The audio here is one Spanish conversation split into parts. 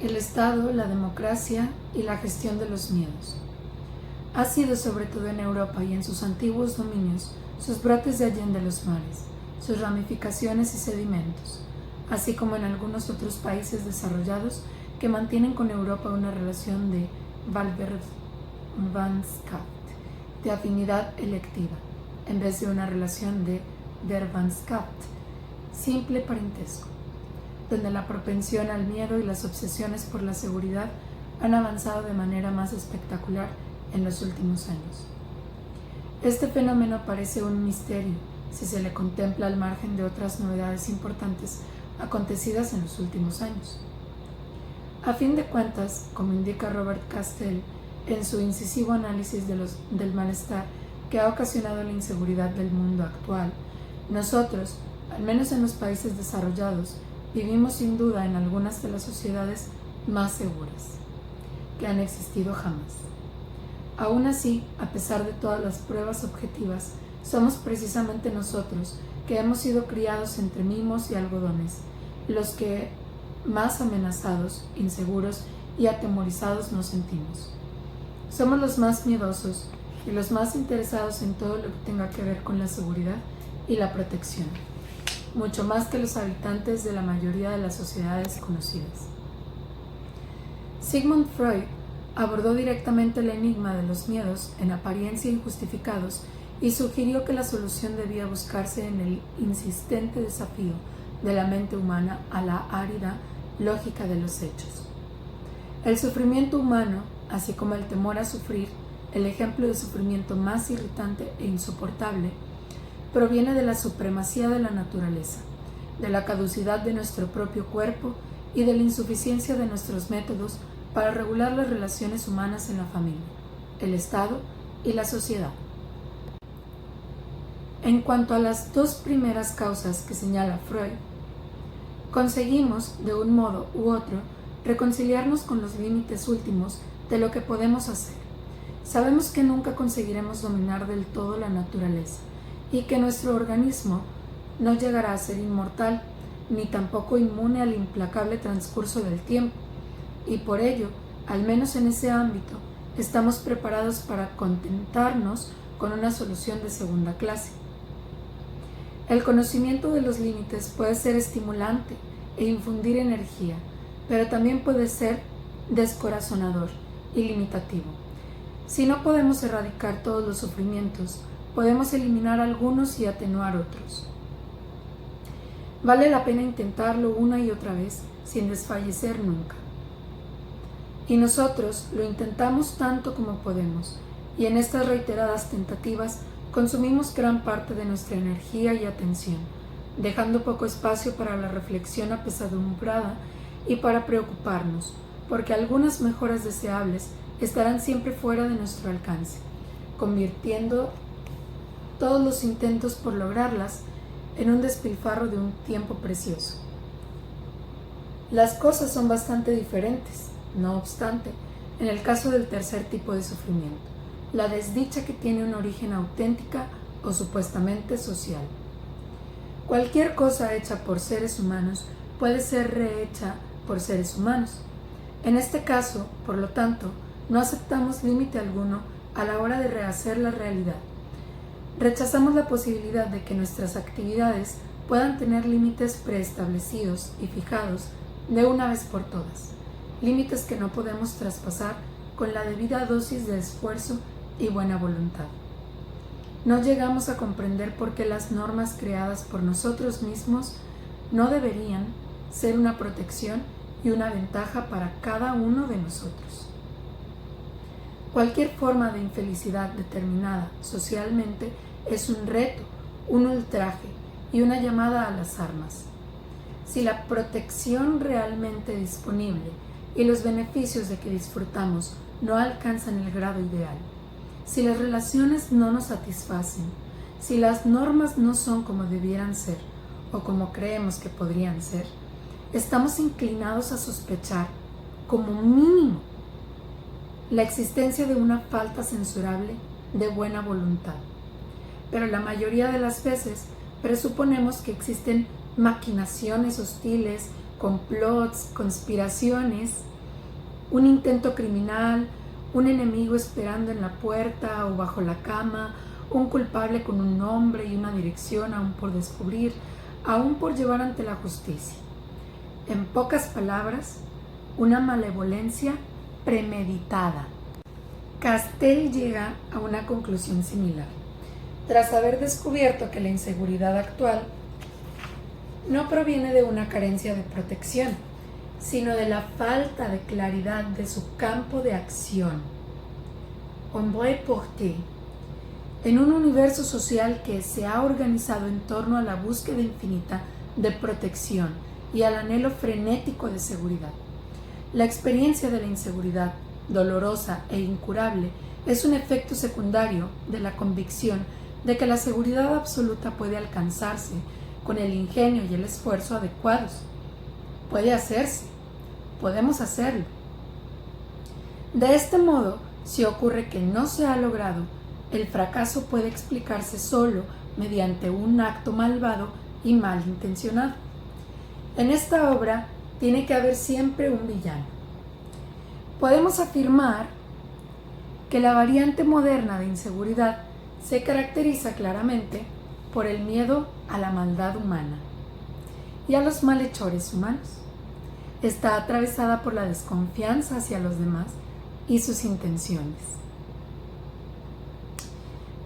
el Estado, la democracia y la gestión de los miedos. Ha sido sobre todo en Europa y en sus antiguos dominios sus brotes de allende los mares, sus ramificaciones y sedimentos, así como en algunos otros países desarrollados que mantienen con Europa una relación de Valverwandtschaft, de afinidad electiva, en vez de una relación de Verwandtschaft, simple parentesco, donde la propensión al miedo y las obsesiones por la seguridad han avanzado de manera más espectacular en los últimos años. Este fenómeno parece un misterio si se le contempla al margen de otras novedades importantes acontecidas en los últimos años. A fin de cuentas, como indica Robert Castell en su incisivo análisis del malestar que ha ocasionado la inseguridad del mundo actual, nosotros, al menos en los países desarrollados, vivimos sin duda en algunas de las sociedades más seguras que han existido jamás. Aún así, a pesar de todas las pruebas objetivas, somos precisamente nosotros, que hemos sido criados entre mimos y algodones, los que más amenazados, inseguros y atemorizados nos sentimos. Somos los más miedosos y los más interesados en todo lo que tenga que ver con la seguridad y la protección, mucho más que los habitantes de la mayoría de las sociedades conocidas. Sigmund Freud abordó directamente el enigma de los miedos en apariencia injustificados y sugirió que la solución debía buscarse en el insistente desafío de la mente humana a la árida lógica de los hechos. El sufrimiento humano, así como el temor a sufrir, el ejemplo de sufrimiento más irritante e insoportable, proviene de la supremacía de la naturaleza, de la caducidad de nuestro propio cuerpo y de la insuficiencia de nuestros métodos para regular las relaciones humanas en la familia, el Estado y la sociedad. En cuanto a las dos primeras causas que señala Freud, conseguimos, de un modo u otro, reconciliarnos con los límites últimos de lo que podemos hacer. Sabemos que nunca conseguiremos dominar del todo la naturaleza y que nuestro organismo no llegará a ser inmortal, ni tampoco inmune al implacable transcurso del tiempo, y por ello, al menos en ese ámbito, estamos preparados para contentarnos con una solución de segunda clase. El conocimiento de los límites puede ser estimulante e infundir energía, pero también puede ser descorazonador y limitativo. Si no podemos erradicar todos los sufrimientos, podemos eliminar algunos y atenuar otros. Vale la pena intentarlo una y otra vez sin desfallecer nunca. Y nosotros lo intentamos tanto como podemos, y en estas reiteradas tentativas consumimos gran parte de nuestra energía y atención, dejando poco espacio para la reflexión apesadumbrada y para preocuparnos, porque algunas mejoras deseables estarán siempre fuera de nuestro alcance, convirtiendo todos los intentos por lograrlas en un despilfarro de un tiempo precioso. Las cosas son bastante diferentes, no obstante, en el caso del tercer tipo de sufrimiento, la desdicha que tiene un origen auténtica o supuestamente social. Cualquier cosa hecha por seres humanos puede ser rehecha por seres humanos. En este caso, por lo tanto, no aceptamos límite alguno a la hora de rehacer la realidad. Rechazamos la posibilidad de que nuestras actividades puedan tener límites preestablecidos y fijados de una vez por todas, límites que no podemos traspasar con la debida dosis de esfuerzo y buena voluntad. No llegamos a comprender por qué las normas creadas por nosotros mismos no deberían ser una protección y una ventaja para cada uno de nosotros. Cualquier forma de infelicidad determinada socialmente es un reto, un ultraje y una llamada a las armas. Si la protección realmente disponible y los beneficios de que disfrutamos no alcanzan el grado ideal, si las relaciones no nos satisfacen, si las normas no son como debieran ser o como creemos que podrían ser, estamos inclinados a sospechar, como mínimo, la existencia de una falta censurable de buena voluntad. Pero la mayoría de las veces presuponemos que existen maquinaciones hostiles, complots, conspiraciones un intento criminal, un enemigo esperando en la puerta o bajo la cama, un culpable con un nombre y una dirección aún por descubrir, aún por llevar ante la justicia. En pocas palabras, una malevolencia premeditada. Castell llega a una conclusión similar. Tras haber descubierto que la inseguridad actual no proviene de una carencia de protección, sino de la falta de claridad de su campo de acción. Ombre porté. En un universo social que se ha organizado en torno a la búsqueda infinita de protección y al anhelo frenético de seguridad. La experiencia de la inseguridad, dolorosa e incurable, es un efecto secundario de la convicción de que la seguridad absoluta puede alcanzarse con el ingenio y el esfuerzo adecuados. Puede hacerse, podemos hacerlo. De este modo, si ocurre que no se ha logrado, el fracaso puede explicarse solo mediante un acto malvado y malintencionado. En esta obra tiene que haber siempre un villano. Podemos afirmar que la variante moderna de inseguridad se caracteriza claramente por el miedo a la maldad humana y a los malhechores humanos. Está atravesada por la desconfianza hacia los demás y sus intenciones,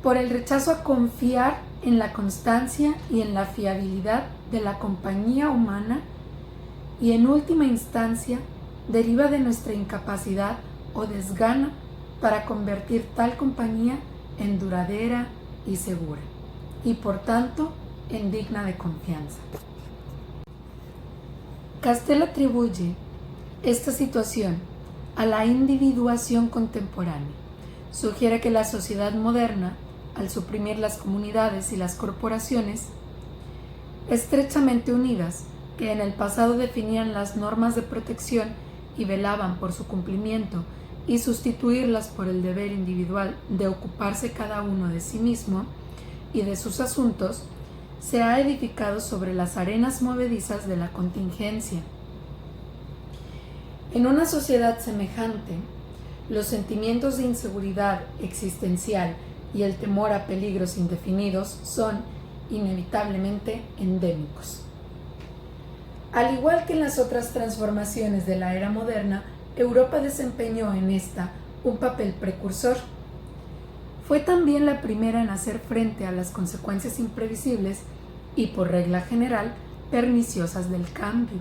por el rechazo a confiar en la constancia y en la fiabilidad de la compañía humana y en última instancia deriva de nuestra incapacidad o desgano para convertir tal compañía en duradera y segura y por tanto en digna de confianza. Castell atribuye esta situación a la individuación contemporánea. Sugiere que la sociedad moderna, al suprimir las comunidades y las corporaciones estrechamente unidas, que en el pasado definían las normas de protección y velaban por su cumplimiento, y sustituirlas por el deber individual de ocuparse cada uno de sí mismo y de sus asuntos, se ha edificado sobre las arenas movedizas de la contingencia. En una sociedad semejante, los sentimientos de inseguridad existencial y el temor a peligros indefinidos son inevitablemente endémicos. Al igual que en las otras transformaciones de la era moderna, Europa desempeñó en esta un papel precursor. Fue también la primera en hacer frente a las consecuencias imprevisibles y, por regla general, perniciosas del cambio.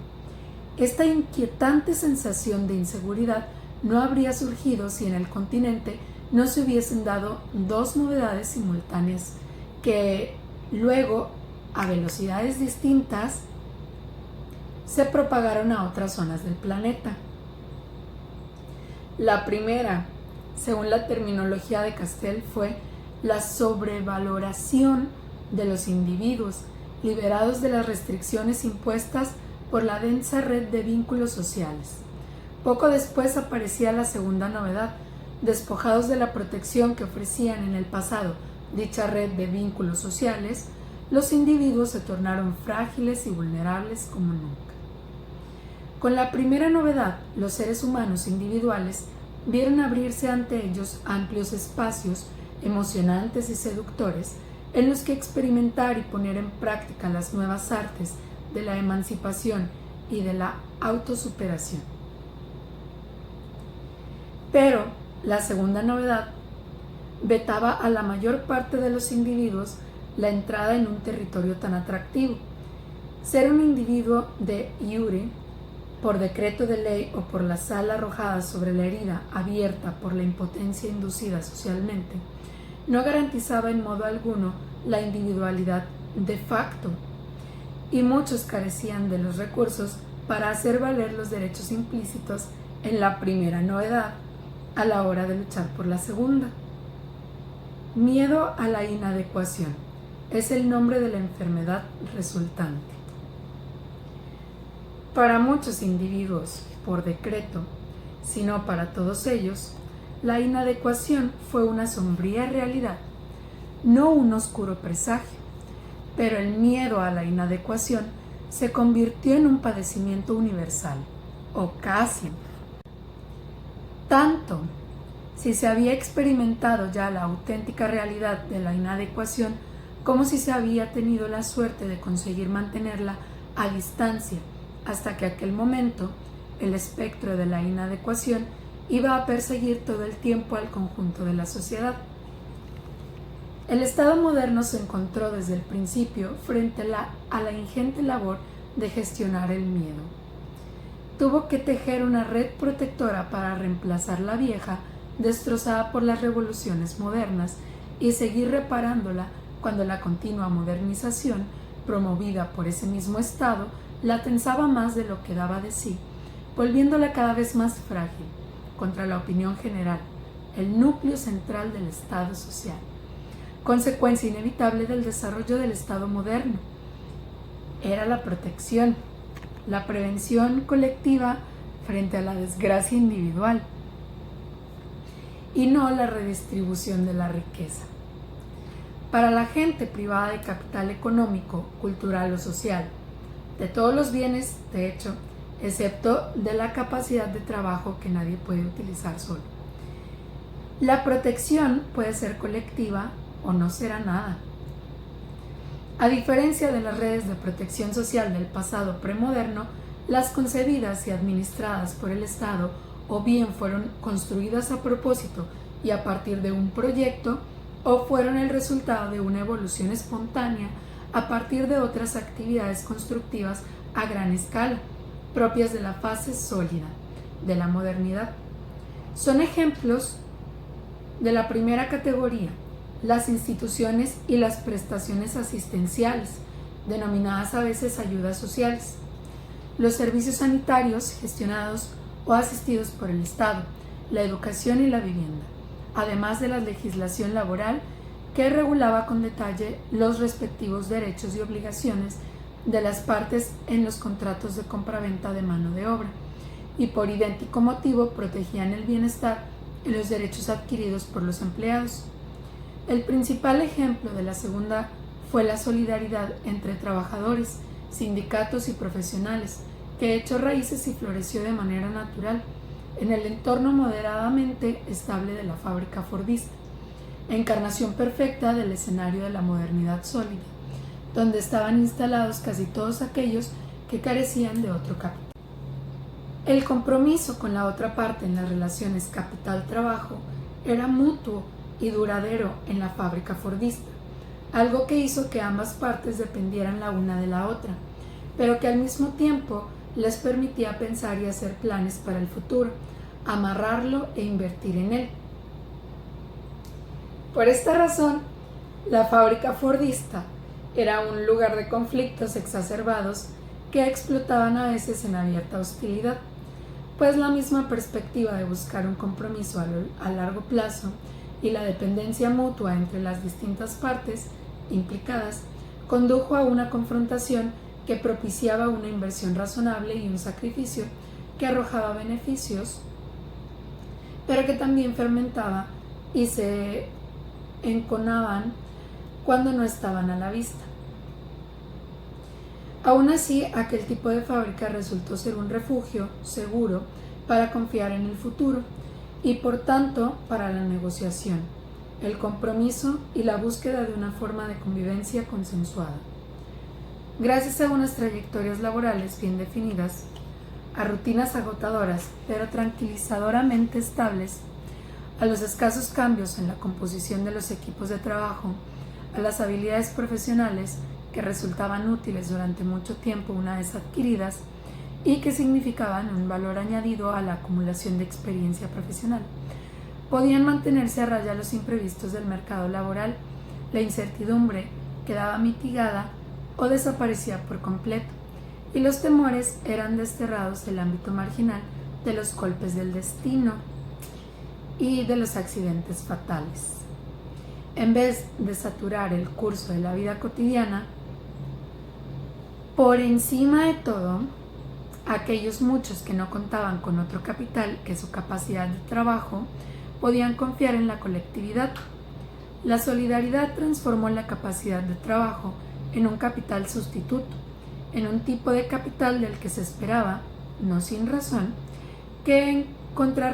Esta inquietante sensación de inseguridad no habría surgido si en el continente no se hubiesen dado dos novedades simultáneas que luego, a velocidades distintas, se propagaron a otras zonas del planeta. La primera, según la terminología de Castell, fue la sobrevaloración de los individuos, liberados de las restricciones impuestas por la densa red de vínculos sociales. Poco después aparecía la segunda novedad. Despojados de la protección que ofrecían en el pasado dicha red de vínculos sociales, los individuos se tornaron frágiles y vulnerables como nunca. Con la primera novedad, los seres humanos individuales vieron abrirse ante ellos amplios espacios emocionantes y seductores en los que experimentar y poner en práctica las nuevas artes de la emancipación y de la autosuperación. Pero la segunda novedad vetaba a la mayor parte de los individuos la entrada en un territorio tan atractivo. Ser un individuo de iure, por decreto de ley o por la sal arrojada sobre la herida abierta por la impotencia inducida socialmente, no garantizaba en modo alguno la individualidad de facto, y muchos carecían de los recursos para hacer valer los derechos implícitos en la primera novedad a la hora de luchar por la segunda. Miedo a la inadecuación es el nombre de la enfermedad resultante. Para muchos individuos, por decreto, sino para todos ellos, la inadecuación fue una sombría realidad, no un oscuro presagio, pero el miedo a la inadecuación se convirtió en un padecimiento universal, o casi. tanto, si se había experimentado ya la auténtica realidad de la inadecuación, como si se había tenido la suerte de conseguir mantenerla a distancia hasta que aquel momento el espectro de la inadecuación iba a perseguir todo el tiempo al conjunto de la sociedad. El Estado moderno se encontró desde el principio frente a la ingente labor de gestionar el miedo. Tuvo que tejer una red protectora para reemplazar la vieja, destrozada por las revoluciones modernas, y seguir reparándola cuando la continua modernización, promovida por ese mismo Estado, la tensaba más de lo que daba de sí, volviéndola cada vez más frágil contra la opinión general, el núcleo central del Estado social, consecuencia inevitable del desarrollo del Estado moderno. Era la protección, la prevención colectiva frente a la desgracia individual, y no la redistribución de la riqueza. Para la gente privada de capital económico, cultural o social, de todos los bienes, de hecho, excepto de la capacidad de trabajo que nadie puede utilizar solo. La protección puede ser colectiva o no será nada. A diferencia de las redes de protección social del pasado premoderno, las concebidas y administradas por el Estado o bien fueron construidas a propósito y a partir de un proyecto, o fueron el resultado de una evolución espontánea a partir de otras actividades constructivas a gran escala, propias de la fase sólida de la modernidad. Son ejemplos de la primera categoría las instituciones y las prestaciones asistenciales, denominadas a veces ayudas sociales, los servicios sanitarios gestionados o asistidos por el Estado, la educación y la vivienda, además de la legislación laboral que regulaba con detalle los respectivos derechos y obligaciones de las partes en los contratos de compraventa de mano de obra, y por idéntico motivo protegían el bienestar y los derechos adquiridos por los empleados. El principal ejemplo de la segunda fue la solidaridad entre trabajadores, sindicatos y profesionales, que echó raíces y floreció de manera natural en el entorno moderadamente estable de la fábrica fordista, encarnación perfecta del escenario de la modernidad sólida, donde estaban instalados casi todos aquellos que carecían de otro capital. El compromiso con la otra parte en las relaciones capital-trabajo era mutuo y duradero en la fábrica fordista, algo que hizo que ambas partes dependieran la una de la otra, pero que al mismo tiempo les permitía pensar y hacer planes para el futuro, amarrarlo e invertir en él. Por esta razón, la fábrica fordista era un lugar de conflictos exacerbados que explotaban a veces en abierta hostilidad, pues la misma perspectiva de buscar un compromiso a largo plazo y la dependencia mutua entre las distintas partes implicadas condujo a una confrontación que propiciaba una inversión razonable y un sacrificio que arrojaba beneficios, pero que también fermentaba y se enconaban cuando no estaban a la vista. Aún así, aquel tipo de fábrica resultó ser un refugio seguro para confiar en el futuro y, por tanto, para la negociación, el compromiso y la búsqueda de una forma de convivencia consensuada. Gracias a unas trayectorias laborales bien definidas, a rutinas agotadoras pero tranquilizadoramente estables, a los escasos cambios en la composición de los equipos de trabajo, a las habilidades profesionales que resultaban útiles durante mucho tiempo una vez adquiridas y que significaban un valor añadido a la acumulación de experiencia profesional, podían mantenerse a raya los imprevistos del mercado laboral, la incertidumbre quedaba mitigada o desaparecía por completo, y los temores eran desterrados del ámbito marginal de los golpes del destino y de los accidentes fatales. En vez de saturar el curso de la vida cotidiana, por encima de todo, aquellos muchos que no contaban con otro capital que su capacidad de trabajo podían confiar en la colectividad. La solidaridad transformó la capacidad de trabajo en un capital sustituto, en un tipo de capital del que se esperaba, no sin razón, que encontrara